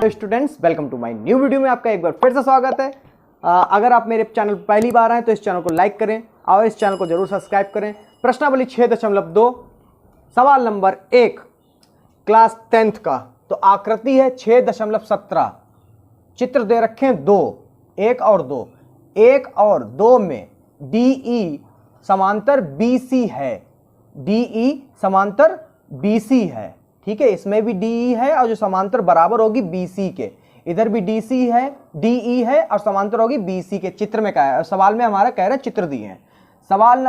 Students, welcome to my new video में आपका एक बार फिर से स्वागत है। अगर आप मेरे चैनल पर पहली बार आए तो इस चैनल को लाइक करें और इस चैनल को जरूर सब्सक्राइब करें। प्रश्नावली 6.2 सवाल नंबर 1 क्लास 10th का। तो आकृति है 6.17, चित्र दे रखे हैं 2, 1 और 2। 1 और 2 में DE समांतर BC है, DE समांतर BC है। ठीक है, इसमें भी DE है और जो समांतर बराबर होगी BC के। इधर भी DC है, DE है और समांतर होगी BC के। चित्र में क्या है? सवाल में हमारा कह रहा है चित्र दिए हैं। सवाल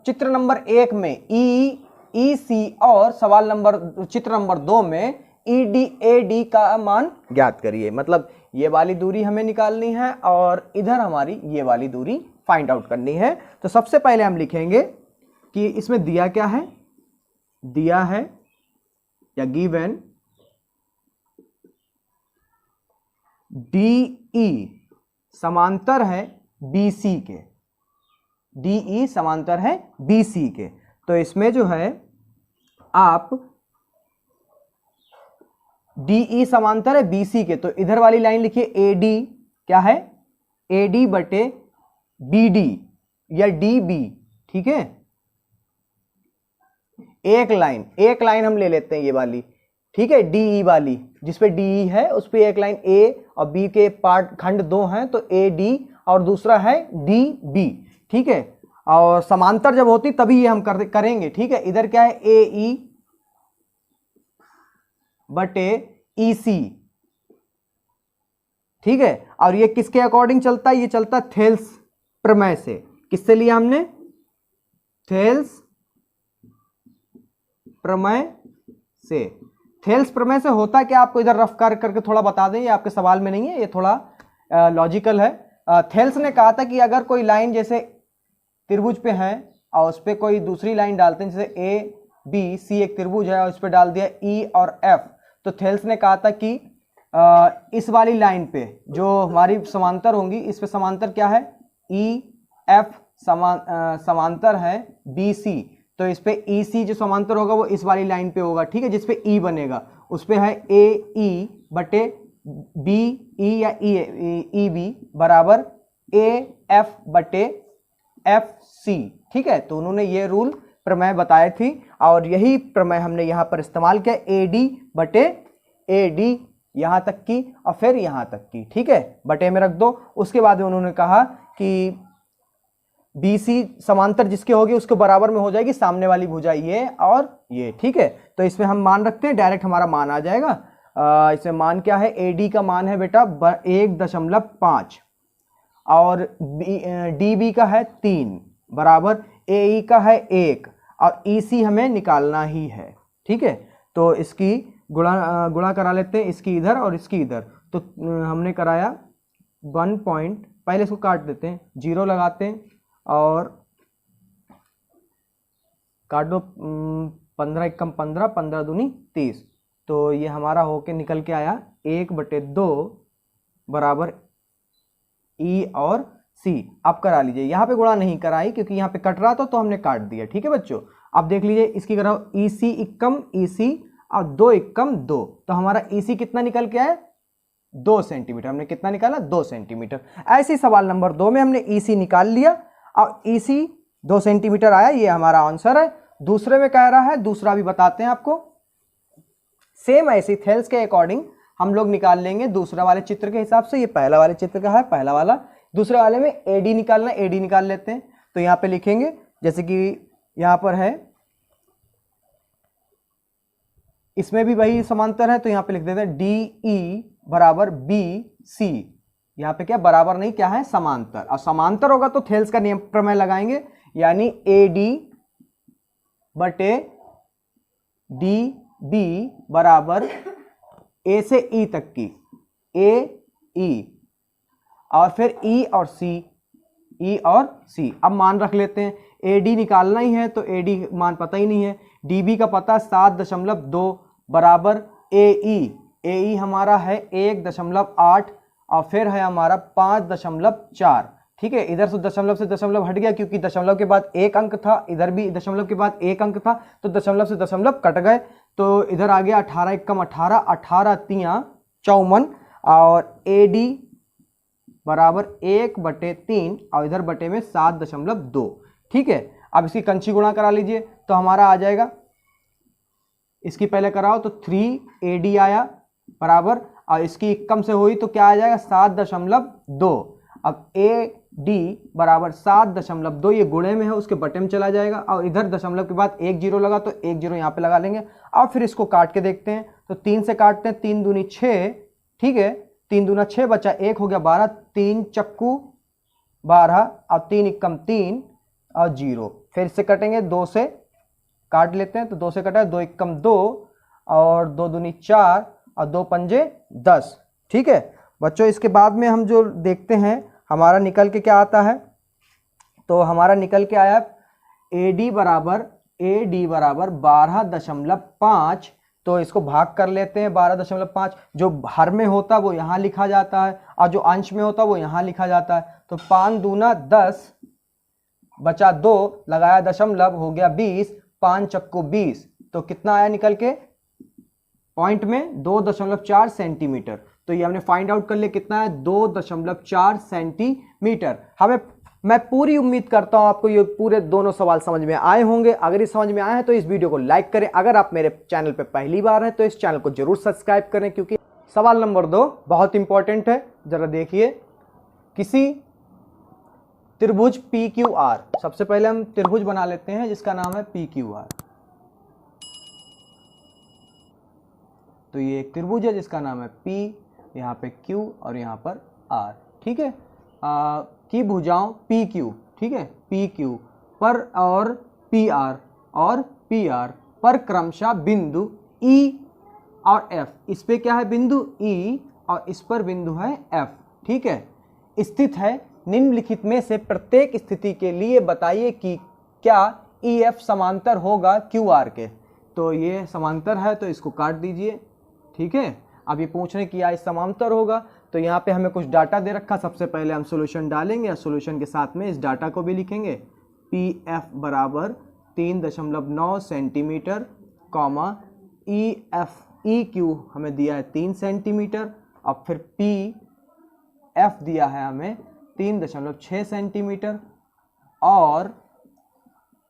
चित्र नंबर 1 में EC और चित्र नंबर 2 में AD का मान ज्ञात करिए। मतलब ये वाली दूरी हमें निकालनी है और इधर हमारी ये वाली दूरी फाइंड आउट करनी है। तो सबसे पहले हम लिखेंगे कि इसमें दिया क्या है। दिया है या गिवन DE समांतर है BC के, DE समांतर है BC के। तो इसमें जो है आप DE समांतर है BC के, तो इधर वाली लाइन लिखिए AD क्या है, AD बटे BD या DB। ठीक है, एक लाइन हम ले लेते हैं ये वाली। ठीक है, DE वाली जिसपे DE है उस पे एक लाइन A और B के पार्ट खंड 2 हैं, तो AD और दूसरा है DB। ठीक है, और समांतर जब होती तभी ये हम करेंगे। ठीक है, इधर क्या है AE बटे EC। ठीक है, और ये किसके अकॉर्डिंग चलता है? ये चलता है थेल्स प्रमेय से। किससे लिया हमने? थेल्स प्रमेय से। थेल्स प्रमेय से होता क्या, आपको इधर रफ करके थोड़ा बता दें, ये आपके सवाल में नहीं है, ये थोड़ा लॉजिकल है। थेल्स ने कहा था कि अगर कोई लाइन जैसे त्रिभुज पे है और उस पर कोई दूसरी लाइन डालते हैं, जैसे ABC एक त्रिभुज है और उस पर डाल दिया E और F, तो थेल्स ने कहा था कि इस वाली लाइन पे जो हमारी समांतर होंगी, इस पे समांतर क्या है EF समांतर है BC, तो इस पे EC जो समांतर होगा वो इस वाली लाइन पे होगा। ठीक है, जिस पे E बनेगा उस पे है AE बटे BE या EB बराबर AF बटे FC। ठीक है, तो उन्होंने ये रूल प्रमेय बताए थी और यही प्रमेय हमने यहाँ पर इस्तेमाल किया। AD बटे AD यहाँ तक की और फिर यहाँ तक की। ठीक है, बटे में रख दो। उसके बाद उन्होंने कहा कि BC समांतर जिसके होगी उसके बराबर में हो जाएगी सामने वाली भुजा ये और ये। ठीक है, तो इसमें हम मान रखते हैं, डायरेक्ट हमारा मान आ जाएगा। इसमें मान क्या है? AD का मान है बेटा 1.5 और DB का है 3 बराबर AE का है 1 और EC हमें निकालना ही है। ठीक है, तो इसकी गुणा करा लेते हैं, इसकी इधर और इसकी इधर। तो हमने कराया 1 पॉइंट, पहले इसको काट देते हैं, 0 लगाते हैं और काट दो। 15 एकम 15, 15 दूनी 30। तो ये हमारा होके निकल के आया 1/2 बराबर E और C। अब करा लीजिए, यहाँ पे गुणा नहीं कराई क्योंकि यहाँ पे कट रहा था तो हमने काट दिया। ठीक है बच्चों, अब देख लीजिए इसकी कराओ EC एकम EC और 2 एकम 2, तो हमारा EC कितना निकल के आया? 2 सेंटीमीटर। हमने कितना निकाला? 2 सेंटीमीटर। ऐसे सवाल नंबर 2 में हमने EC निकाल लिया और EC 2 सेंटीमीटर आया, ये हमारा आंसर है। दूसरे में कह रहा है, दूसरा भी बताते हैं आपको। सेम ऐसे थेल्स के अकॉर्डिंग हम लोग निकाल लेंगे दूसरा वाले चित्र के हिसाब से। ये पहला वाले चित्र का है, पहला वाला। दूसरे वाले में AD निकालना, AD निकाल लेते हैं। तो यहाँ पे लिखेंगे, जैसे कि यहाँ पर है, इसमें भी वही समांतर है, तो यहाँ पे लिख देते हैं DE बराबर BC। यहाँ पे क्या बराबर नहीं, क्या है? समांतर। और समांतर होगा तो थेल्स का नियम प्रमेय लगाएंगे, यानी AD बटे DB बराबर A से E तक की AE और फिर E और C। अब मान रख लेते हैं, AD निकालना ही है तो AD मान पता ही नहीं है, DB का पता 7.2 बराबर AE हमारा है 1.8 और फिर है हमारा 5.4। ठीक है, इधर से दशमलव हट गया क्योंकि दशमलव के बाद एक अंक था, इधर भी दशमलव के बाद एक अंक था, तो दशमलव से दशमलव कट गए। तो इधर आ गया 18 एकम 18, 18 तियां 54 और AD बराबर 1/3 और इधर बटे में 7.2। ठीक है, अब इसकी कंची गुणा करा लीजिए तो हमारा आ जाएगा, इसकी पहले कराओ तो 3AD आया बराबर, और इसकी कम से हुई तो क्या आ जाएगा 7.2। अब AD बराबर 7.2, ये गुणे में है उसके बटे में चला जाएगा, और इधर दशमलव के बाद 1 0 लगा तो 1 0 यहाँ पे लगा लेंगे। अब फिर इसको काट के देखते हैं तो 3 से काटते हैं, 3 दूनी 6, ठीक है, 3 दूना 6 बचा, 1 हो गया 12, 3 चक्कू 12 और 3 एकम 3 और 0, फिर से कटेंगे, 2 से काट लेते हैं तो 2 से कटा, 2 एकम 2 और 2 दूनी 4 और 2 पंजे 10। ठीक है बच्चों, इसके बाद में हम जो देखते हैं हमारा निकल के क्या आता है, तो हमारा निकल के आया AD बराबर 12.5, तो इसको भाग कर लेते हैं 12.5, जो हर में होता है वो यहाँ लिखा जाता है और जो अंश में होता है वो यहाँ लिखा जाता है। तो 5 दूना 10 बचा 2 लगाया दशमलव हो गया 20, 5 चक्कू 20, तो कितना आया निकल के पॉइंट में 2.4 सेंटीमीटर। तो ये हमने फाइंड आउट कर लिया कितना है 2.4 सेंटीमीटर। मैं पूरी उम्मीद करता हूं आपको ये पूरे दोनों सवाल समझ में आए होंगे। अगर ये समझ में आए हैं तो इस वीडियो को लाइक करें, अगर आप मेरे चैनल पे पहली बार हैं तो इस चैनल को जरूर सब्सक्राइब करें, क्योंकि सवाल नंबर 2 बहुत इंपॉर्टेंट है। जरा देखिए, किसी त्रिभुज PQR, सबसे पहले हम त्रिभुज बना लेते हैं जिसका नाम है PQR। तो ये एक त्रिभुज है जिसका नाम है P, यहाँ पे Q और यहाँ पर R। ठीक है, की भुजाओं PQ, ठीक है, PQ पर और PR पर क्रमशः बिंदु E और F, इस पे क्या है बिंदु E और इस पर बिंदु है F, ठीक है, स्थित है। निम्नलिखित में से प्रत्येक स्थिति के लिए बताइए कि क्या EF समांतर होगा QR के। तो ये समांतर है तो इसको काट दीजिए। ठीक है, अब ये पूछ रहे कि या इस समांतर होगा, तो यहाँ पे हमें कुछ डाटा दे रखा, सबसे पहले हम सॉल्यूशन डालेंगे और सॉल्यूशन के साथ में इस डाटा को भी लिखेंगे। PF बराबर 3.9 सेंटीमीटर, कॉमा EQ हमें दिया है 3 सेंटीमीटर, अब फिर PF दिया है हमें 3.6 सेंटीमीटर और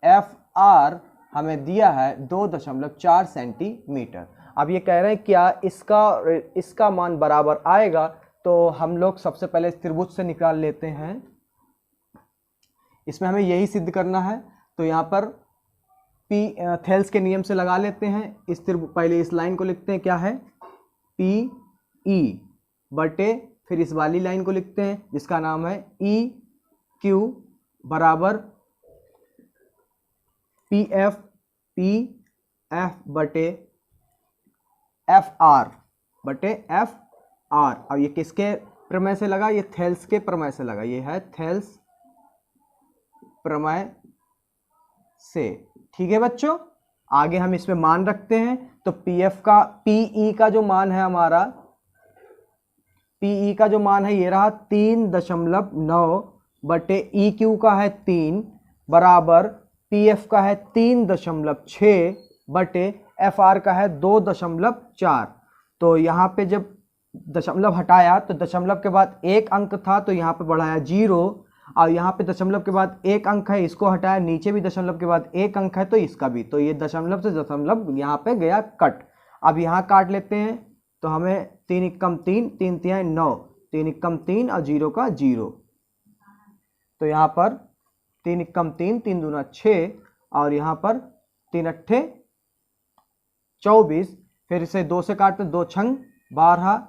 FR हमें दिया है 2.4 सेंटीमीटर। अब ये कह रहे हैं क्या इसका मान बराबर आएगा, तो हम लोग सबसे पहले इस त्रिभुज से निकाल लेते हैं। इसमें हमें यही सिद्ध करना है, तो यहाँ पर थेल्स के नियम से लगा लेते हैं। इस पहले इस लाइन को लिखते हैं, क्या है PE बटे, फिर इस वाली लाइन को लिखते हैं जिसका नाम है EQ बराबर PF बटे FR। अब ये किसके प्रमेय से लगा, ये थेल्स के प्रमेय से लगा, ये है थेल्स प्रमेय से। ठीक है बच्चों, आगे हम इसमें मान रखते हैं, तो PE का जो मान है हमारा, PE का जो मान है ये रहा 3.9 बटे EQ का है 3 बराबर PF का है 3.6 बटे FR का है 2.4। तो यहाँ पे जब दशमलव हटाया तो दशमलव के बाद एक अंक था तो यहाँ पे बढ़ाया 0, और यहाँ पे दशमलव के बाद एक अंक है, इसको हटाया, नीचे भी दशमलव के बाद एक अंक है तो इसका भी, तो ये दशमलव से दशमलव यहाँ पे गया कट। अब यहाँ काट लेते हैं तो हमें 3 एकम 3, 3 तिहाई 9, 3 एकम 3 और 0 का 0, तो यहाँ पर 3 एकम 3, 3 दूना 6 और यहाँ पर 3 अट्ठे 24, फिर इसे 2 से काटते हैं, 2 छंग 12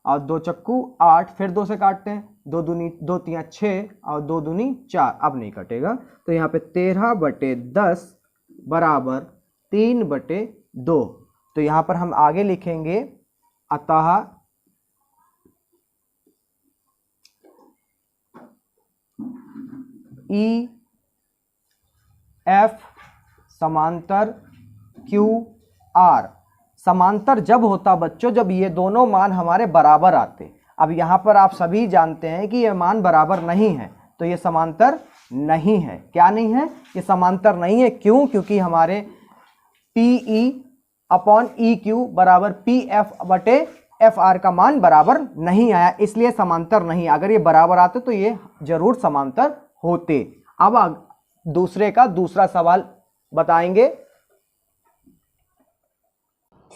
और 2 चक्कू 8, फिर 2 से काटते हैं, 2 दूनी 2 तिया 6 और 2 दूनी 4, अब नहीं कटेगा, तो यहाँ पे 13/10 बराबर 3/2। तो यहाँ पर हम आगे लिखेंगे, अतः EF समांतर QR। समांतर जब होता बच्चों जब ये दोनों मान हमारे बराबर आते। अब यहाँ पर आप सभी जानते हैं कि ये मान बराबर नहीं है, तो ये समांतर नहीं है। क्या नहीं है? ये समांतर नहीं है। क्यों? क्योंकि हमारे PE/EQ बराबर PF/R एफ आर का मान बराबर नहीं आया, इसलिए समांतर नहीं। अगर ये बराबर आते तो ये जरूर समांतर होते। अब दूसरे का दूसरा सवाल बताएंगे।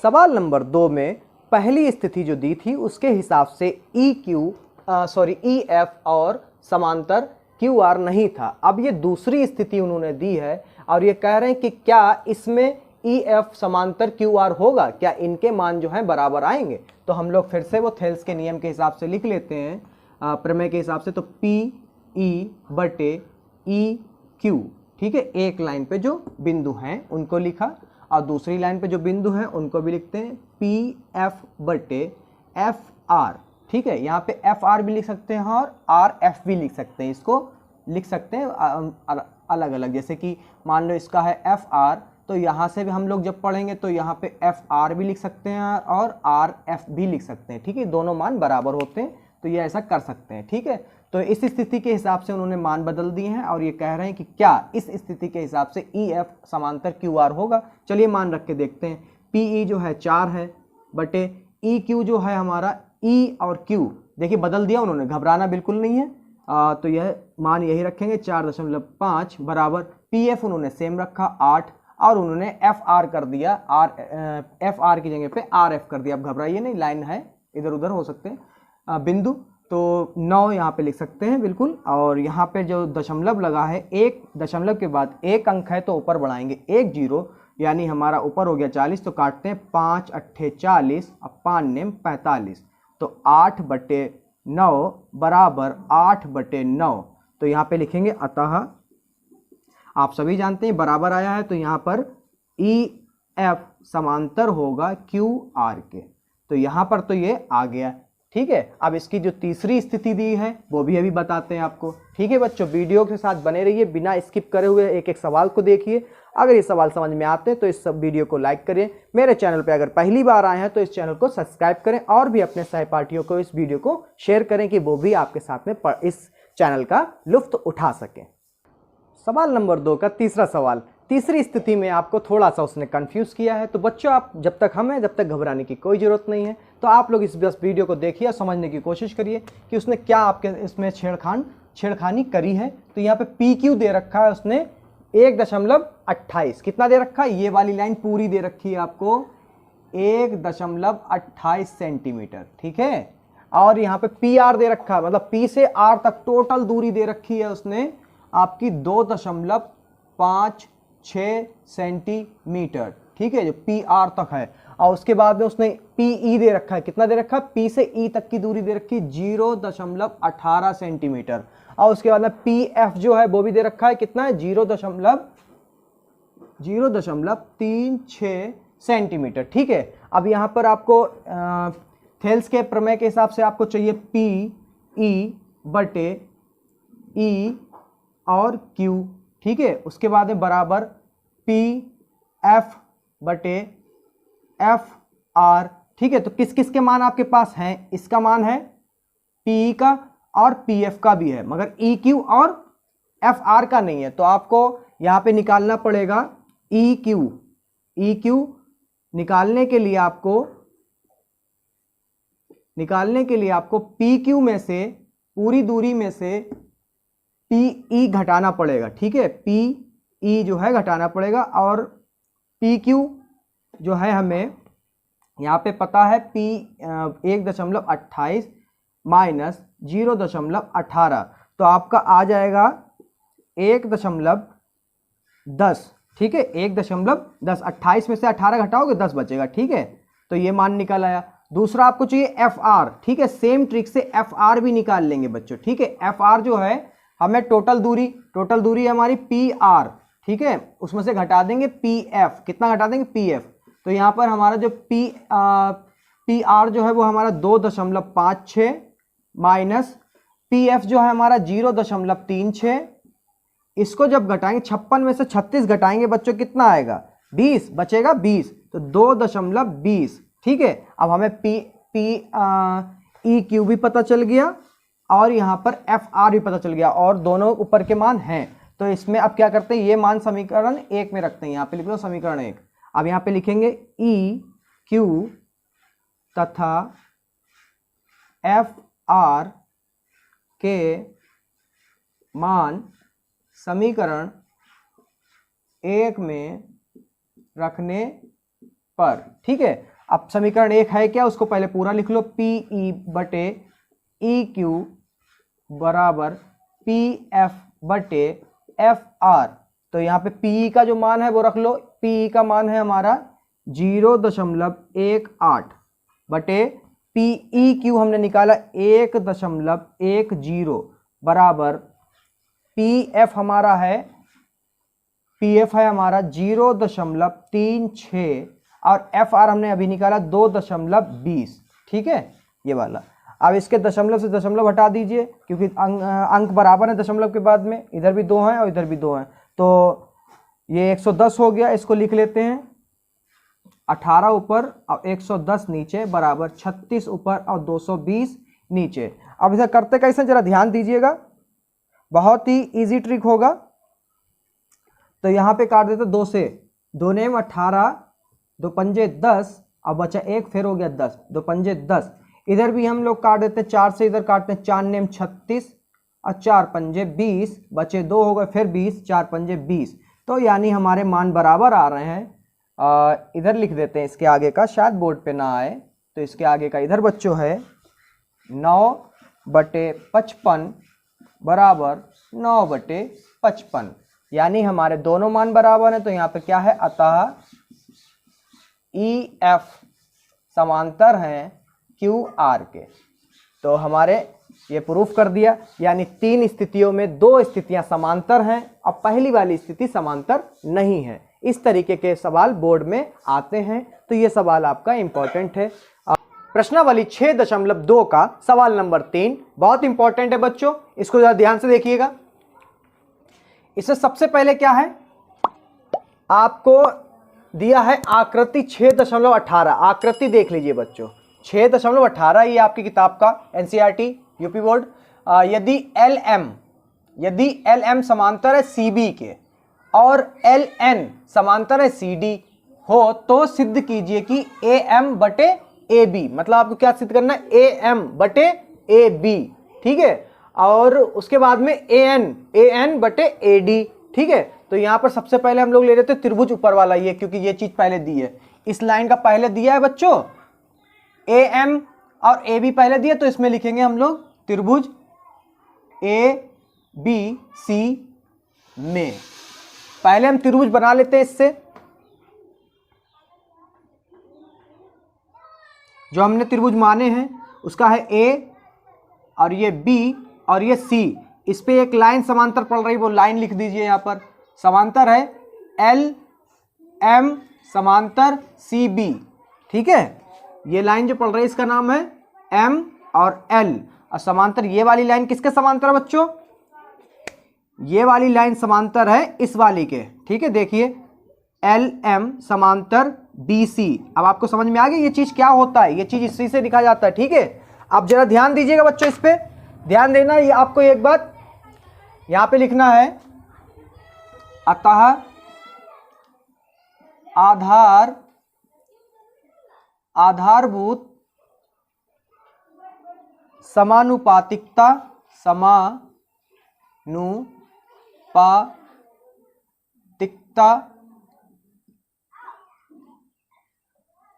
सवाल नंबर 2 में पहली स्थिति जो दी थी उसके हिसाब से ई एफ और समांतर क्यू आर नहीं था। अब ये दूसरी स्थिति उन्होंने दी है और ये कह रहे हैं कि क्या इसमें ई एफ समांतर क्यू आर होगा, क्या इनके मान जो है बराबर आएंगे। तो हम लोग फिर से वो थेल्स के नियम के हिसाब से लिख लेते हैं, प्रमेय के हिसाब से। तो पी ई बटे ई क्यू, ठीक है, एक लाइन पे जो बिंदु हैं उनको लिखा और दूसरी लाइन पे जो बिंदु हैं उनको भी लिखते हैं पी एफ बटे एफ आर, ठीक है। यहाँ पे एफ आर भी लिख सकते हैं और आर एफ भी लिख सकते हैं, इसको लिख सकते हैं अलग अलग। जैसे कि मान लो इसका है एफ आर, तो यहाँ से भी हम लोग जब पढ़ेंगे तो यहाँ पे एफ आर भी लिख सकते हैं और आर एफ भी लिख सकते हैं, ठीक है। दोनों मान बराबर होते हैं तो ये ऐसा कर सकते हैं, ठीक है। तो इस स्थिति के हिसाब से उन्होंने मान बदल दिए हैं और ये कह रहे हैं कि क्या इस स्थिति के हिसाब से ई एफ समांतर क्यू आर होगा। चलिए मान रख के देखते हैं। पी ई जो है 4 है बटे ई क्यू जो है हमारा ई और क्यू, देखिए बदल दिया उन्होंने, घबराना बिल्कुल नहीं है। तो यह मान यही रखेंगे 4.5 बराबर पी एफ उन्होंने सेम रखा 8 और उन्होंने एफ आर कर दिया, एफ आर की जगह पे आर एफ कर दिया। अब घबराइए नहीं, लाइन है, इधर उधर हो सकते हैं बिंदु। तो 9 यहाँ पे लिख सकते हैं बिल्कुल। और यहाँ पे जो दशमलव लगा है, एक दशमलव के बाद एक अंक है तो ऊपर बढ़ाएंगे 1 0, यानी हमारा ऊपर हो गया 40, तो काटते हैं 5 8 40 और 5 9 45, तो 8 बटे 9 बराबर 8 बटे 9। तो यहाँ पे लिखेंगे अतः आप सभी जानते हैं बराबर आया है, तो यहाँ पर ई एफ समांतर होगा क्यू आर के। तो यहाँ पर तो ये आ गया, ठीक है। अब इसकी जो तीसरी स्थिति दी है वो भी अभी बताते हैं आपको, ठीक है बच्चों। वीडियो के साथ बने रहिए, बिना स्किप करे हुए एक एक सवाल को देखिए। अगर ये सवाल समझ में आते हैं तो इस सब वीडियो को लाइक करिए। मेरे चैनल पे अगर पहली बार आए हैं तो इस चैनल को सब्सक्राइब करें और भी अपने सहपाठियों को इस वीडियो को शेयर करें कि वो भी आपके साथ में इस चैनल का लुत्फ उठा सकें। सवाल नंबर 2 का तीसरा सवाल, तीसरी स्थिति में आपको थोड़ा सा उसने कंफ्यूज किया है। तो बच्चों आप जब तक हमें जब तक घबराने की कोई ज़रूरत नहीं है, तो आप लोग इस बस वीडियो को देखिए और समझने की कोशिश करिए कि उसने क्या आपके इसमें छेड़खानी करी है। तो यहाँ पे पी क्यू दे रखा है उसने 1.28, कितना दे रखा है, ये वाली लाइन पूरी दे रखी है आपको 1.28 सेंटीमीटर, ठीक है। और यहाँ पे पी आर दे रखा है, मतलब पी से आर तक टोटल दूरी दे रखी है उसने आपकी 2.56 सेंटीमीटर, ठीक है, जो पी आर तक है। और उसके बाद में उसने पी ई दे रखा है, कितना दे रखा है, पी से ई तक की दूरी दे रखी है 0.18 सेंटीमीटर। और उसके बाद में पी एफ जो है वो भी दे रखा है, कितना है 0.36 सेंटीमीटर, ठीक है। अब यहाँ पर आपको थेल्स के प्रमेय के हिसाब से आपको चाहिए पी ई बटे ई और Q, ठीक है। उसके बाद में बराबर P F बटे F R, ठीक है। तो किस किस के मान आपके पास हैं, इसका मान है P का और PF का भी है, मगर EQ और FR का नहीं है। तो आपको यहाँ पे निकालना पड़ेगा EQ निकालने के लिए आपको PQ में से पूरी दूरी में से PE घटाना पड़ेगा, ठीक है। PE जो है घटाना पड़ेगा और PQ जो है हमें यहाँ पे पता है 1.28 माइनस 0.18, तो आपका आ जाएगा 1.10, ठीक है, 1.10। 28 में से 18 घटाओगे 10 बचेगा, ठीक है। तो ये मान निकल आया। दूसरा आपको चाहिए FR, ठीक है। सेम ट्रिक से FR भी निकाल लेंगे बच्चों, ठीक है। FR जो है हमें टोटल दूरी है हमारी PR, ठीक है, उसमें से घटा देंगे PF, कितना घटा देंगे PF। तो यहाँ पर हमारा जो PR जो है वो हमारा 2.56 माइनस PF जो है हमारा 0.36। इसको जब घटाएंगे 56 में से 36 घटाएंगे बच्चों, कितना आएगा 20, बचेगा 20, तो 2.20, ठीक है। अब हमें EQ भी पता चल गया और यहाँ पर FR भी पता चल गया और दोनों ऊपर के मान हैं। तो इसमें अब क्या करते हैं, ये मान समीकरण 1 में रखते हैं, यहाँ पे लिख लो समीकरण 1। अब यहाँ पे लिखेंगे EQ तथा एफ आर के मान समीकरण 1 में रखने पर, ठीक है। अब समीकरण 1 है क्या, उसको पहले पूरा लिख लो, पी ई बटे ई क्यू बराबर पी एफ बटे एफ आर। तो यहाँ पे पी का जो मान है वो रख लो, पी का मान है हमारा 0.18 बटे पी ई क्यू हमने निकाला 1.10 बराबर पी एफ हमारा है, पी एफ है हमारा 0.36 और एफ आर हमने अभी निकाला 2.20, ठीक है ये वाला। अब इसके दशमलव से दशमलव हटा दीजिए क्योंकि अंक बराबर है दशमलव के बाद में, इधर भी 2 हैं और इधर भी 2 हैं, तो ये 110 हो गया। इसको लिख लेते हैं 18 ऊपर और 110 नीचे बराबर 36 ऊपर और 220 नीचे। अब इसे करते कैसे जरा ध्यान दीजिएगा, बहुत ही इजी ट्रिक होगा। तो यहाँ पे काट देते 2 से, 2 नेम 18, 2 पंजे 10 और बचा 1, फिर हो गया 10, 2 पंजे 10। इधर भी हम लोग काट देते 4 से, इधर काटते हैं 4 नेम 36 और 4 पंजे 20, बचे 2 हो गए, फिर 20, 4 पंजे 20। तो यानी हमारे मान बराबर आ रहे हैं। इधर लिख देते हैं इसके आगे का, शायद बोर्ड पे ना आए, तो इसके आगे का इधर बच्चों है 9/55 बराबर 9/55, यानी हमारे दोनों मान बराबर हैं। तो यहाँ पे क्या है, अतः ई एफ समांतर हैं क्यू आर के। तो हमारे ये प्रूफ कर दिया, यानी 3 स्थितियों में 2 स्थितियां समांतर हैं और पहली वाली स्थिति समांतर नहीं है। इस तरीके के सवाल बोर्ड में आते हैं, तो ये सवाल आपका इंपॉर्टेंट है। प्रश्नावली 6.2 का सवाल नंबर 3 बहुत इंपॉर्टेंट है बच्चों, इसको जरा ध्यान से देखिएगा। इससे सबसे पहले क्या है, आपको दिया है आकृति 6.18। आकृति देख लीजिए बच्चों, 6.18 ये आपकी किताब का एनसीईआरटी यूपी बोर्ड। यदि एल एम समांतर है सी बी के और एल एन समांतर है सी डी हो, तो सिद्ध कीजिए कि ए एम बटे ए बी, मतलब आपको क्या सिद्ध करना है, ए एम बटे ए बी, ठीक है। और उसके बाद में ए एन बटे ए डी, ठीक है। तो यहां पर सबसे पहले हम लोग ले लेते हैं त्रिभुज ऊपर वाला ये, क्योंकि ये चीज पहले दी है, इस लाइन का पहले दिया है बच्चों, ए एम और ए बी पहले दिया, तो इसमें लिखेंगे हम लोग त्रिभुज ए बी सी में। पहले हम त्रिभुज बना लेते हैं इससे, जो हमने त्रिभुज माने हैं उसका है ए और ये बी और ये सी, इस पे एक लाइन समांतर पड़ रही, वो लाइन लिख दीजिए। यहां पर समांतर है एल एम समांतर सी बी, ठीक है। ये लाइन जो पड़ रही है इसका नाम है एम और एल, और समांतर ये वाली लाइन किसके समांतर है बच्चों, ये वाली लाइन समांतर है इस वाली के, ठीक है। देखिए एल एम समांतर बी सी। अब आपको समझ में आ गया ये चीज क्या होता है, ये चीज इसी से लिखा जाता है, ठीक है। अब जरा ध्यान दीजिएगा बच्चों, इस पे ध्यान देना। ये आपको एक बात यहां पे लिखना है, अतः आधारभूत समानुपातिकता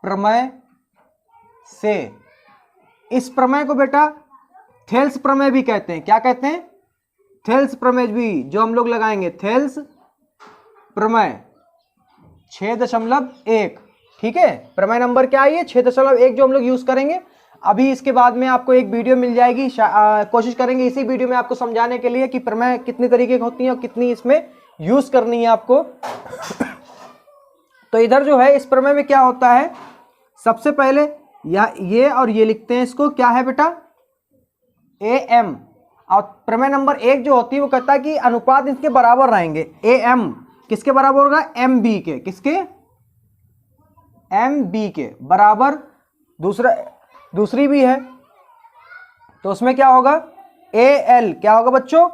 प्रमेय से, इस प्रमेय को बेटा थेल्स प्रमेय भी कहते हैं। क्या कहते हैं, थेल्स प्रमेय भी, जो हम लोग लगाएंगे थेल्स प्रमेय 6.1, ठीक है। प्रमेय नंबर क्या है, 6.1 जो हम लोग यूज करेंगे। अभी इसके बाद में आपको एक वीडियो मिल जाएगी, कोशिश करेंगे इसी वीडियो में आपको समझाने के लिए कि प्रमेय कितने तरीके की होती हैं और कितनी इसमें यूज करनी है आपको। तो इधर जो है इस प्रमेय में क्या होता है, सबसे पहले ये और ये लिखते हैं, इसको क्या है बेटा, ए एम। और प्रमेय नंबर 1 जो होती है वो कहता है कि अनुपात इसके बराबर रहेंगे। ए एम किसके बराबर होगा, एम बी के, किसके, एम बी के बराबर। दूसरी भी है, तो उसमें क्या होगा, ए एल क्या होगा बच्चों,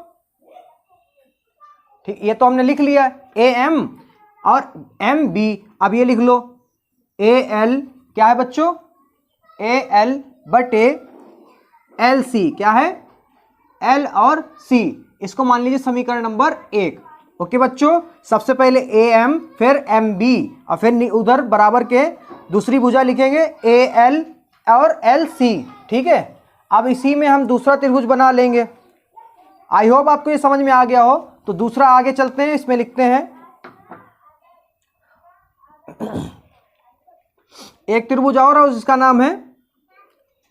ठीक, ये तो हमने लिख लिया ए एम और एम बी। अब ये लिख लो ए एल क्या है बच्चों, ए एल बटे एल सी, क्या है, एल और सी, इसको मान लीजिए समीकरण नंबर 1। ओके बच्चों, सबसे पहले ए एम, फिर एम बी, और फिर उधर बराबर के दूसरी भुजा लिखेंगे ए एल और एल सी। ठीक है, अब इसी में हम दूसरा त्रिभुज बना लेंगे। आई होप आपको ये समझ में आ गया हो। तो दूसरा आगे चलते हैं, इसमें लिखते हैं एक त्रिभुज और है, जिसका नाम है,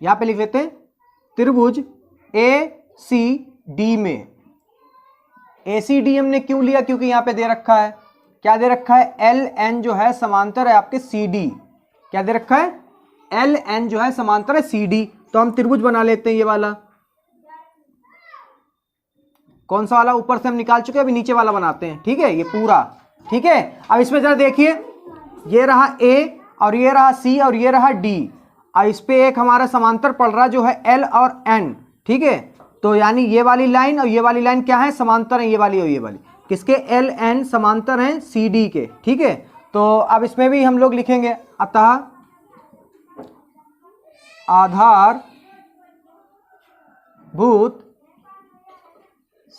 यहां पे लिख लेते हैं त्रिभुज ए सी डी में। ए सी डी हमने क्यों लिया, क्योंकि यहां पे दे रखा है, क्या दे रखा है, एल एन जो है समांतर है आपके सी डी। क्या दे रखा है, एल एन जो है समांतर है सी डी। तो हम त्रिभुज बना लेते हैं, ये वाला, कौन सा वाला, ऊपर से हम निकाल चुके हैं, अभी नीचे वाला बनाते हैं। ठीक है, ये पूरा। ठीक है, अब इसमें जरा देखिए, ये रहा ए और ये रहा सी और ये रहा डी, और इस पे एक हमारा समांतर पड़ रहा जो है एल और एन। ठीक है, तो यानी ये वाली लाइन और ये वाली लाइन क्या है, समांतर है, ये वाली और ये वाली, किसके, एल एन समांतर हैं सी डी के। ठीक है, तो अब इसमें भी हम लोग लिखेंगे, अतः आधार भूत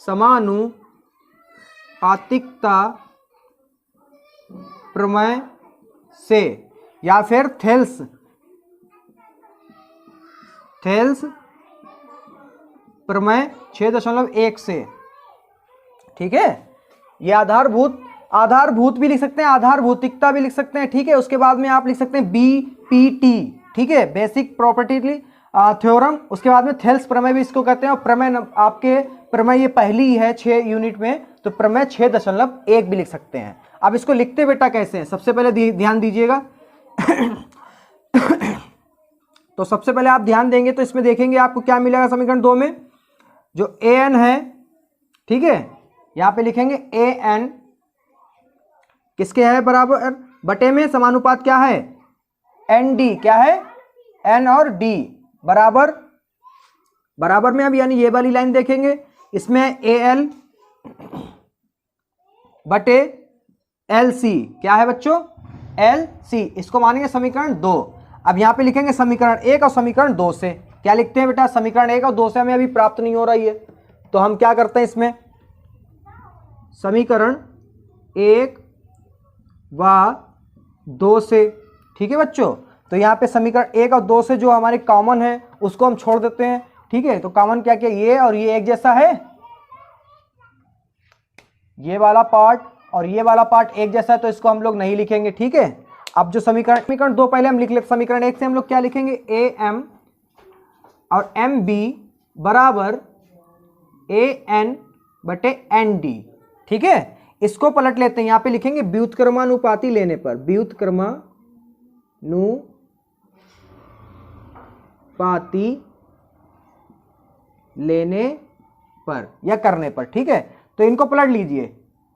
समानुपातिकता प्रमेय से, या फिर थेल्स प्रमेय 6.1 से। ठीक है, ये आधारभूत भी लिख सकते हैं, आधारभूतिकता भी लिख सकते हैं। ठीक है, उसके बाद में आप लिख सकते हैं BPT। ठीक है, बेसिक प्रॉपर्टी थ्योरम। उसके बाद में थेल्स प्रमेय भी इसको कहते हैं, और प्रमेय आपके प्रमेय ये पहली है 6 यूनिट में, तो प्रमेय 6.1 भी लिख सकते हैं। अब इसको लिखते बेटा कैसे हैं, सबसे पहले ध्यान दीजिएगा। तो सबसे पहले आप ध्यान देंगे तो इसमें देखेंगे आपको क्या मिलेगा, समीकरण 2 में जो ए एन है, ठीक है, यहां पे लिखेंगे ए एन किसके है बराबर, बटे में समानुपात क्या है, एन डी, क्या है, एन और डी बराबर में। अब यानी ये वाली लाइन देखेंगे, इसमें ए एल बटे एल सी, क्या है बच्चों, एल सी, इसको मानेंगे समीकरण 2। अब यहां पे लिखेंगे समीकरण 1 और समीकरण 2 से। क्या लिखते हैं बेटा, समीकरण 1 और 2 से हमें अभी प्राप्त नहीं हो रही है, तो हम क्या करते हैं, इसमें समीकरण 1 व 2 से। ठीक है बच्चों, तो यहाँ पे समीकरण 1 और 2 से जो हमारे कॉमन है उसको हम छोड़ देते हैं। ठीक है, तो कॉमन क्या क्या, ये और ये एक जैसा है, ये वाला पार्ट और ये वाला पार्ट एक जैसा है, तो इसको हम लोग नहीं लिखेंगे। ठीक है, अब जो समीकरण 2 पहले हम लिख लेते, समीकरण 1 से हम लोग क्या लिखेंगे, ए एम और एम बी बराबर ए एन बटे एन डी। ठीक है, इसको पलट लेते हैं, यहां पे लिखेंगे व्युत्क्रमानुपाती लेने पर, व्युत्क्रमानुपाती लेने पर या करने पर। ठीक है, तो इनको पलट लीजिए,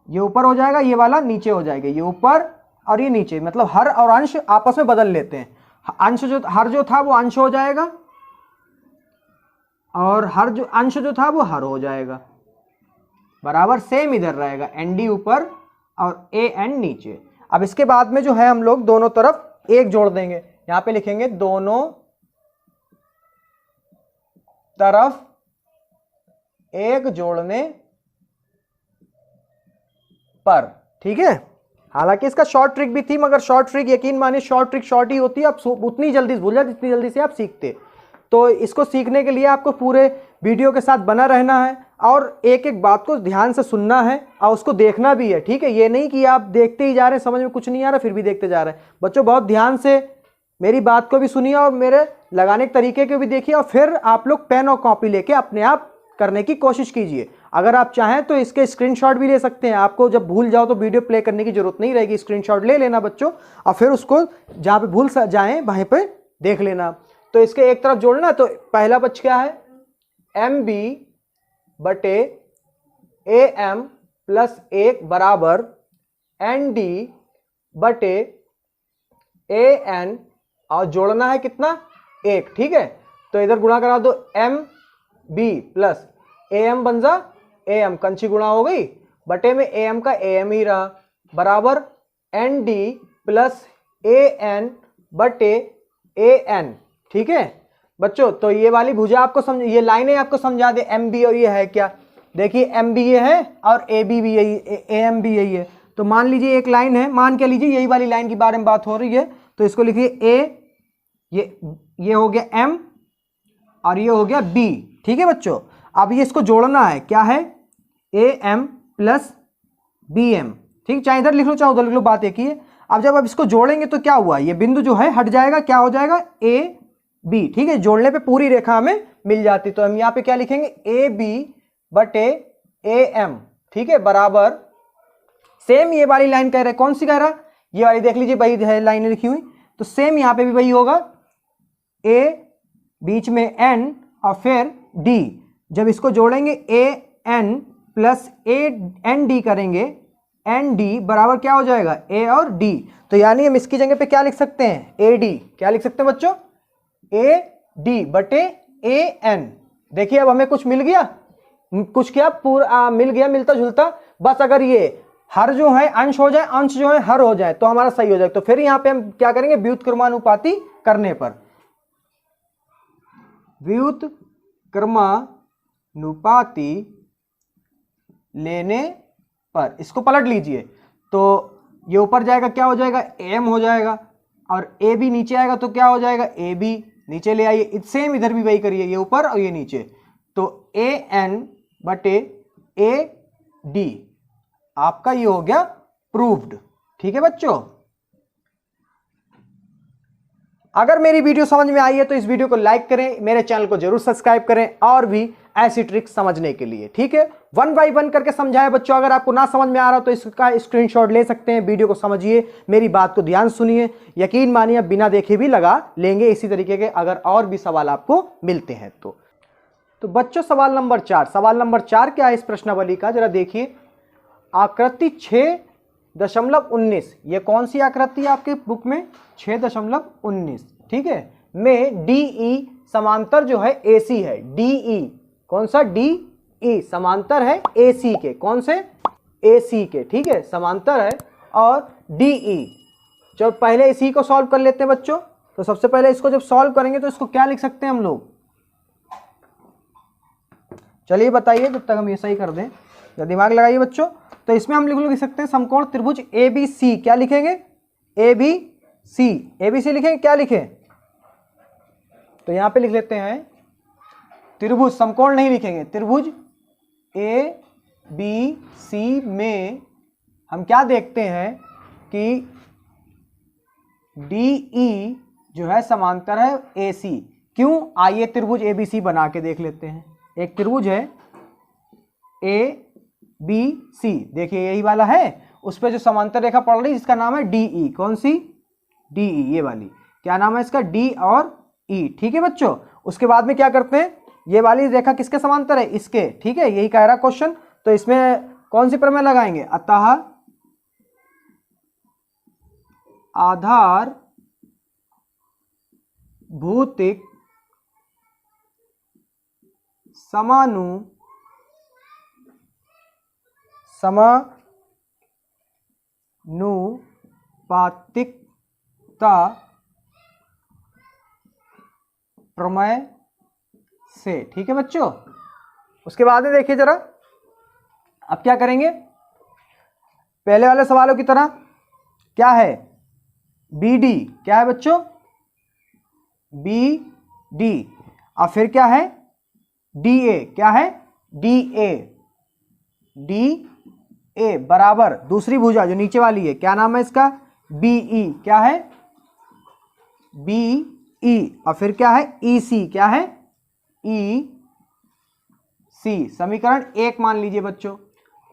ये ऊपर हो जाएगा, ये वाला नीचे हो जाएगा, ये ऊपर और ये नीचे, मतलब हर और अंश आपस में बदल लेते हैं। अंश जो हर जो था वो अंश हो जाएगा, और हर जो अंश जो था वो हर हो जाएगा, बराबर सेम इधर रहेगा, एन डी ऊपर और ए एन नीचे। अब इसके बाद में जो है हम लोग दोनों तरफ एक जोड़ देंगे, यहां पे लिखेंगे दोनों तरफ एक जोड़ने पर। ठीक है, हालांकि इसका शॉर्ट ट्रिक भी थी, मगर शॉर्ट ट्रिक यकीन मानिए शॉर्ट ट्रिक शॉर्ट ही होती है, आप उतनी जल्दी भूल जाते जितनी जल्दी से आप सीखते। तो इसको सीखने के लिए आपको पूरे वीडियो के साथ बना रहना है, और एक एक बात को ध्यान से सुनना है और उसको देखना भी है। ठीक है, ये नहीं कि आप देखते ही जा रहे हैं, समझ में कुछ नहीं आ रहा फिर भी देखते जा रहे हैं। बच्चों बहुत ध्यान से मेरी बात को भी सुनिए और मेरे लगाने के तरीके को भी देखिए, और फिर आप लोग पेन और कॉपी लेके अपने आप करने की कोशिश कीजिए। अगर आप चाहें तो इसके स्क्रीनशॉट भी ले सकते हैं, आपको जब भूल जाओ तो वीडियो प्ले करने की जरूरत नहीं रहेगी, स्क्रीनशॉट ले लेना बच्चों, और फिर उसको जहां पे भूल जाएं वहीं पे देख लेना। तो इसके एक तरफ जोड़ना, तो पहला बच क्या है, एम बी बटे ए एम प्लस 1 बराबर एन डी बटे ए एन, और जोड़ना है कितना, 1। ठीक है, तो इधर गुणा करा दो, M B plus A M बन जा ए एम, कंची गुणा हो गई, बटे में ए एम का ए एम ही रहा, बराबर N D plus A N बटे ए एन। ठीक है, बच्चों तो ये वाली भुजा आपको समझ, ये लाइनें आपको समझा दे एम बी और ये है क्या, देखिए एम बी ये है और ए बी भी यही, ए एम भी यही है। तो मान लीजिए एक लाइन है, मान के लीजिए यही वाली लाइन के बारे में बात हो रही है, तो इसको लिखिए ए, ये हो गया एम और ये हो गया बी, ठीक है बच्चों। अब ये इसको जोड़ना है, क्या है, A M plus B M, ठीक, चाहे इधर लिख लो चाहे उधर लिख लो, बात एक ही है। अब जब आप इसको जोड़ेंगे तो क्या हुआ, ये बिंदु जो है हट जाएगा, क्या हो जाएगा, ए बी, ठीक है, जोड़ने पे पूरी रेखा हमें मिल जाती। तो हम यहाँ पे क्या लिखेंगे, ए बी बटे ए एम, ठीक है, बराबर सेम ये वाली लाइन कह रहे, कौन सी कह रहा, ये वाली देख लीजिए वही है लाइन लिखी हुई, तो सेम यहाँ पे भी वही होगा, ए बीच में एन और फिर डी, जब इसको जोड़ेंगे A N plus A N D करेंगे, एन डी बराबर क्या हो जाएगा, ए और डी। तो यानी हम इसकी जगह पे क्या लिख सकते हैं, ए डी, क्या लिख सकते हैं बच्चों, ए डी बटे ए एन। देखिए अब हमें कुछ मिल गया, कुछ क्या पूरा मिल गया, मिलता जुलता, बस अगर ये हर जो है अंश हो जाए, अंश जो है हर हो जाए तो हमारा सही हो जाए। तो फिर यहां पे हम क्या करेंगे, व्युत्क्रमानुपाती करने पर, व्युत्क्रमानुपाती लेने पर इसको पलट लीजिए, तो ये ऊपर जाएगा क्या हो जाएगा, एम हो जाएगा, और ए बी नीचे आएगा तो क्या हो जाएगा, ए बी, नीचे ले आइए, सेम इधर भी वही करिए, ये ऊपर और ये नीचे, तो ए एन बटे ए डी, आपका ये हो गया प्रूव्ड, ठीक है बच्चों। अगर मेरी वीडियो समझ में आई है तो इस वीडियो को लाइक करें, मेरे चैनल को जरूर सब्सक्राइब करें और भी ऐसी ट्रिक समझने के लिए, ठीक है। 1 बाय 1 करके समझाए बच्चों, अगर आपको ना समझ में आ रहा तो इसका स्क्रीनशॉट ले सकते हैं, वीडियो को समझिए, मेरी बात को ध्यान सुनिए, यकीन मानिए बिना देखे भी लगा लेंगे इसी तरीके के, अगर और भी सवाल आपको मिलते हैं तो बच्चों सवाल नंबर 4, सवाल नंबर 4 क्या है इस प्रश्नावली का, जरा देखिए, आकृति 6.19, ये कौन सी आकृति है आपके बुक में, 6.19, ठीक है, में डीई समांतर जो है एसी है, डीई कौन सा, डीई समांतर है एसी के, कौन से, एसी के, ठीक है, समांतर है, और डीई, जब पहले इसी को सॉल्व कर लेते हैं बच्चों, तो सबसे पहले इसको जब सॉल्व करेंगे तो इसको क्या लिख सकते हैं हम लोग, चलिए बताइए जब तक हम ये सही कर दें, या दिमाग लगाइए बच्चों। तो इसमें हम लिख सकते हैं समकोण त्रिभुज ए बी सी, क्या लिखेंगे, A B C, A B C लिखेंगे, क्या लिखें, तो यहां पे लिख लेते हैं त्रिभुज, समकोण नहीं लिखेंगे, त्रिभुज ए बी सी में हम क्या देखते हैं कि डीई जो है समांतर है ए सी, क्यों, आइए त्रिभुज ए बी सी बना के देख लेते हैं। एक त्रिभुज है ए बी सी, देखिए यही वाला है, उस पर जो समांतर रेखा पड़ रही है जिसका नाम है डीई, कौन सी, डीई, ये वाली, क्या नाम है इसका, डी और ई, ठीक है बच्चों। उसके बाद में क्या करते हैं, ये वाली रेखा किसके समांतर है, इसके, ठीक है, यही कह रहा क्वेश्चन, तो इसमें कौन सी प्रमेय लगाएंगे, अतः आधार भौतिक समानुपातिकता प्रमेय से, ठीक है बच्चों। उसके बाद में देखिए जरा, अब क्या करेंगे, पहले वाले सवालों की तरह क्या है, बी डी, क्या है बच्चों, बी डी, और फिर क्या है, डी ए, क्या है, डी ए, डी ए बराबर दूसरी भुजा जो नीचे वाली है, क्या नाम है इसका, बीई, क्या है, बीई, और फिर क्या है, ई सी, क्या है, ई सी, समीकरण 1 मान लीजिए बच्चों।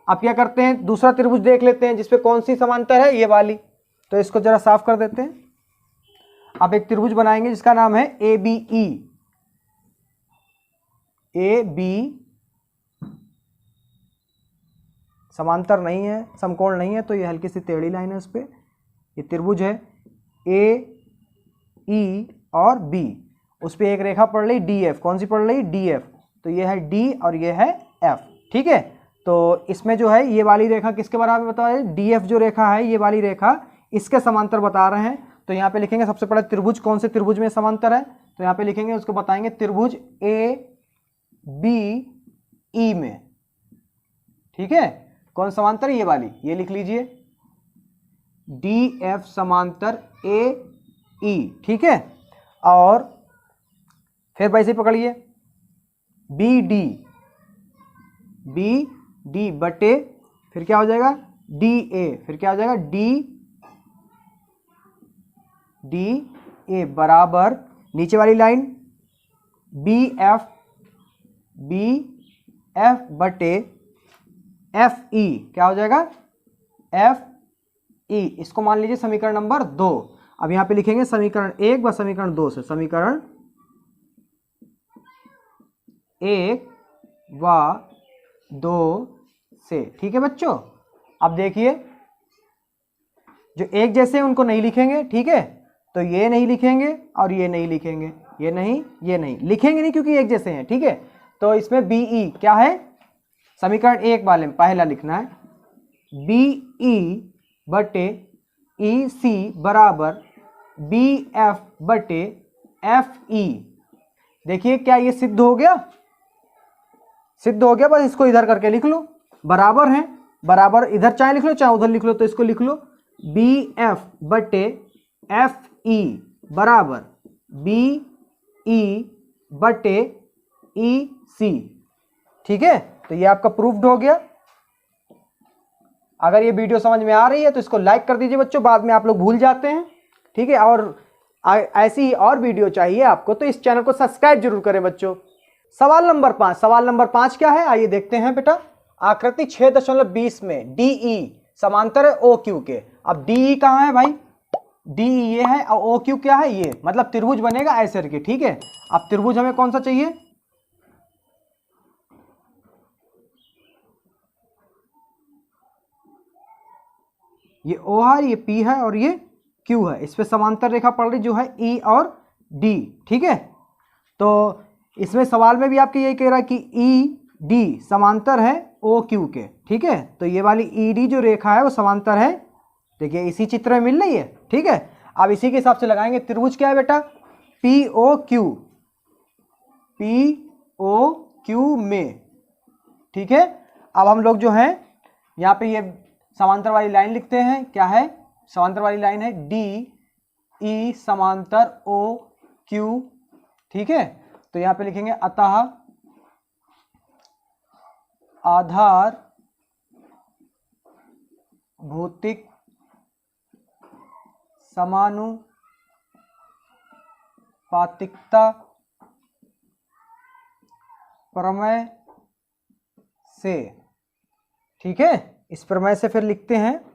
अब क्या करते हैं, दूसरा त्रिभुज देख लेते हैं जिसपे कौन सी समांतर है, ये वाली, तो इसको जरा साफ कर देते हैं। अब एक त्रिभुज बनाएंगे जिसका नाम है A B E, A B समांतर नहीं है, समकोण नहीं है, तो ये हल्की सी टेढ़ी लाइन है उस पर, ये त्रिभुज है ए ई और बी, उस पर एक रेखा पड़ रही डी एफ, कौन सी पड़ रही, डी एफ, तो ये है डी और ये है एफ, ठीक है। तो इसमें जो है ये वाली रेखा किसके बराबर बता रहे, डी एफ जो रेखा है, ये वाली रेखा इसके समांतर बता रहे हैं, तो यहाँ पे लिखेंगे सबसे पहले त्रिभुज, कौन से त्रिभुज में समांतर है, तो यहाँ पे लिखेंगे, उसको बताएंगे त्रिभुज ए बी ई में, ठीक है। कौन समांतर? ये वाली, ये लिख लीजिए, डी एफ समांतर ए ई, ठीक है। और फिर वैसे पकड़िए, बी डी बटे फिर क्या हो जाएगा, डी ए, फिर क्या हो जाएगा, डी ए बराबर नीचे वाली लाइन बी एफ बटे एफ ई, क्या हो जाएगा, एफ ई। इसको मान लीजिए समीकरण नंबर 2। अब यहां पे लिखेंगे समीकरण 1 व समीकरण 2 से, समीकरण 1 व 2 से, ठीक है बच्चों। अब देखिए, जो एक जैसे हैं उनको नहीं लिखेंगे, ठीक है। तो ये नहीं लिखेंगे और ये नहीं लिखेंगे, ये नहीं लिखेंगे नहीं क्योंकि एक जैसे हैं, ठीक है। तो इसमें बी ई क्या है, समीकरण 1 वाले में पहला लिखना है, बी ई बटे ई सी बराबर बी एफ बटे एफ ई। देखिए क्या ये सिद्ध हो गया, सिद्ध हो गया। बस इसको इधर करके लिख लो, बराबर है, बराबर इधर चाहे लिख लो चाहे उधर लिख लो, तो इसको लिख लो बी एफ बटे एफ ई बराबर बी ई बटे ई सी, ठीक है। तो ये आपका प्रूफ्ड हो गया। अगर ये वीडियो समझ में आ रही है तो इसको लाइक कर दीजिए बच्चों, बाद में आप लोग भूल जाते हैं, ठीक है। और ऐसी ही और वीडियो चाहिए आपको तो इस चैनल को सब्सक्राइब जरूर करें बच्चों। सवाल नंबर 5, सवाल नंबर 5 क्या है, आइए देखते हैं बेटा। आकृति 6.20 में DE समांतर है OQ के। अब DE कहाँ है भाई, DE ये है और OQ क्या है, ये, मतलब त्रिभुज बनेगा ऐसे करके, ठीक है। अब त्रिभुज हमें कौन सा चाहिए, ये O है, ये P है और ये Q है। इस पे समांतर रेखा पड़ रही जो है E और D, ठीक है। तो इसमें सवाल में भी आपके यही कह रहा है कि ED समांतर है OQ के, ठीक है। तो ये वाली ED जो रेखा है वो समांतर है, देखिए इसी चित्र में मिल रही है, ठीक है। अब इसी के हिसाब से लगाएंगे। त्रिभुज क्या है बेटा, POQ में, ठीक है। अब हम लोग जो है यहाँ पे ये समांतर वाली लाइन लिखते हैं, क्या है, समांतर वाली लाइन है DE समांतर OQ, ठीक है। तो यहाँ पे लिखेंगे अतः आधार भौतिक समानुपातिकता प्रमेय से, ठीक है। इस प्रमेय से फिर लिखते हैं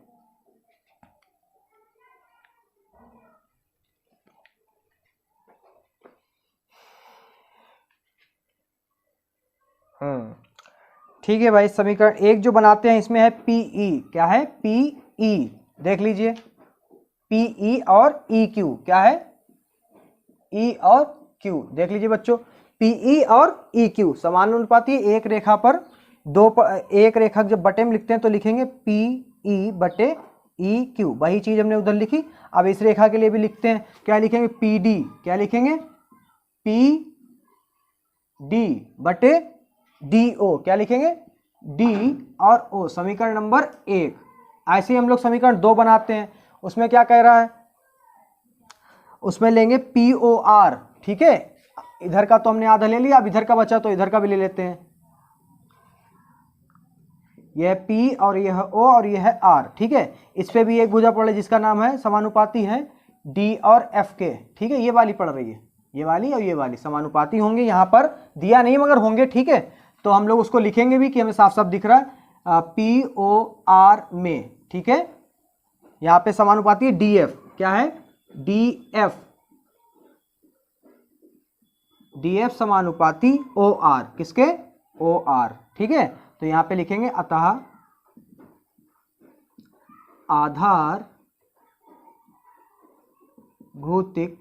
ठीक है भाई। समीकरण 1 जो बनाते हैं इसमें है PE, क्या है, PE, देख लीजिए PE और EQ, क्या है, E और Q, देख लीजिए बच्चों, PE और EQ समानुपाती। एक रेखा पर एक रेखा जब बटे में लिखते हैं तो लिखेंगे PE बटे EQ, वही चीज हमने उधर लिखी। अब इस रेखा के लिए भी लिखते हैं, क्या लिखेंगे, PD, क्या लिखेंगे, PD बटे DO, क्या लिखेंगे, D और O, समीकरण नंबर 1। ऐसे ही हम लोग समीकरण 2 बनाते हैं, उसमें क्या कह रहा है, उसमें लेंगे POR, ठीक है। इधर का तो हमने आधा ले लिया, अब इधर का बचा तो इधर का भी ले लेते हैं। यह P और यह O और यह है R, ठीक है। इस पे भी एक भुजा पड़ रही है जिसका नाम है, समानुपाती है D और F के, ठीक है। ये वाली पड़ रही है, ये वाली और ये वाली समानुपाती होंगे, यहाँ पर दिया नहीं मगर होंगे, ठीक है। तो हम लोग उसको लिखेंगे भी कि हमें साफ साफ दिख रहा है POR में, ठीक है। यहाँ पे समानुपाती है DF, क्या है, DF समानुपाती OR, किसके, OR, ठीक है। तो यहाँ पे लिखेंगे अतः आधार भौतिक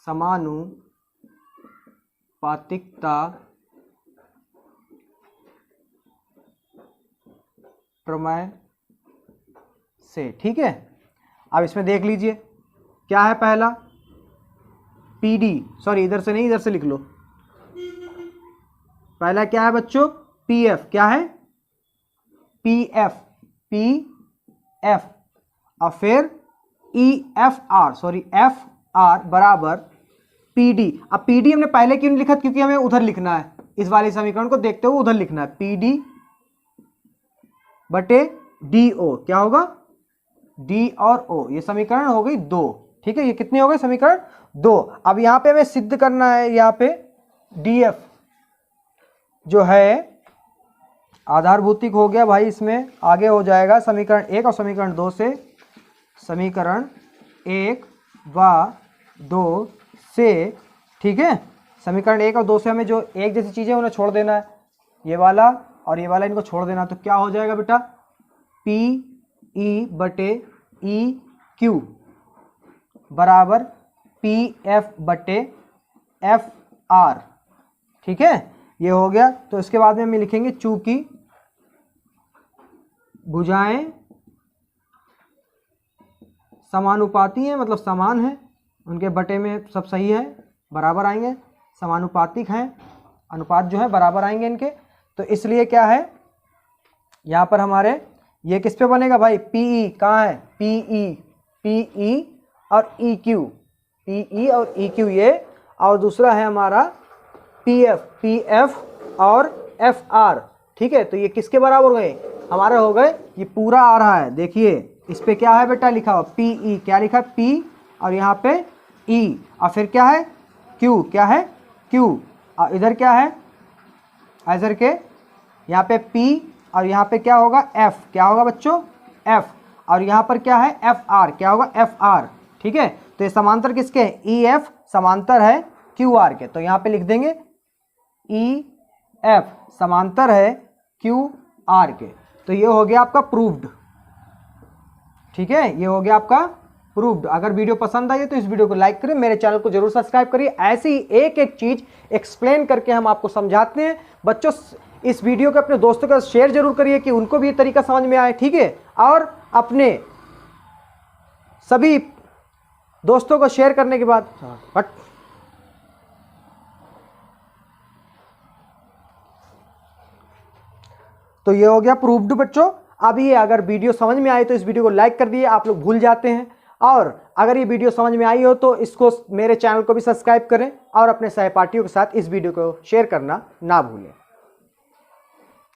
समानुपातिकता प्रमेय से, ठीक है। अब इसमें देख लीजिए क्या है, पहला PD, सॉरी इधर से नहीं, इधर से लिख लो। पहला क्या है बच्चों, PF, क्या है PF, PF, और फिर EFR, सॉरी FR बराबर PD। अब PD हमने पहले क्यों नहीं लिखा, क्योंकि हमें उधर लिखना है, इस वाले समीकरण को देखते हुए उधर लिखना है, PD बटे DO, क्या होगा D और O, ये समीकरण हो गई 2, ठीक है। ये कितनी हो गई, समीकरण 2। अब यहां पे हमें सिद्ध करना है, यहाँ पे DF जो है आधारभूतिक हो गया भाई, इसमें आगे हो जाएगा समीकरण 1 और समीकरण 2 से, समीकरण 1 व 2 से, ठीक है। समीकरण 1 और 2 से हमें जो एक जैसी चीज़ें उन्हें छोड़ देना है, ये वाला और ये वाला इनको छोड़ देना, तो क्या हो जाएगा बेटा, PE बटे EQ बराबर PF बटे FR, ठीक है, ये हो गया। तो इसके बाद में हम लिखेंगे चूंकि भुजाएं समानुपाती हैं, मतलब समान है, उनके बटे में सब सही है, बराबर आएंगे, समानुपातिक हैं, अनुपात जो है बराबर आएंगे इनके, तो इसलिए क्या है यहाँ पर हमारे ये किस पे बनेगा भाई, PE कहाँ है, PE और EQ, PE और EQ ये, और दूसरा है हमारा PF और FR, ठीक है। तो ये किसके बराबर हो गए, हमारे हो गए, ये पूरा आ रहा है, देखिए इस पे क्या है बेटा लिखा हुआ, PE, क्या लिखा है P, और यहाँ पे E, और फिर क्या है Q, क्या है Q, और इधर क्या है, इधर के यहाँ पे P, और यहाँ पे क्या होगा F, क्या होगा बच्चों F, और यहाँ पर क्या है FR, क्या होगा FR, ठीक है। तो ये समांतर किसके, EF समांतर है QR के, तो यहाँ पे लिख देंगे EF समांतर है QR के, तो ये हो गया आपका प्रूव्ड, ठीक है, ये हो गया आपका प्रूव्ड। अगर वीडियो पसंद आई है तो इस वीडियो को लाइक करें, मेरे चैनल को जरूर सब्सक्राइब करिए, ऐसी एक एक चीज एक्सप्लेन करके हम आपको समझाते हैं। बच्चों इस वीडियो को अपने दोस्तों का शेयर जरूर करिए कि उनको भी ये तरीका समझ में आए, ठीक है, और अपने सभी दोस्तों को शेयर करने के बाद तो ये हो गया प्रूव्ड बच्चों। अब ये अगर वीडियो समझ में आई तो इस वीडियो को लाइक कर दिए, आप लोग भूल जाते हैं, और अगर ये वीडियो समझ में आई हो तो इसको, मेरे चैनल को भी सब्सक्राइब करें और अपने सहपाठियों के साथ इस वीडियो को शेयर करना ना भूलें।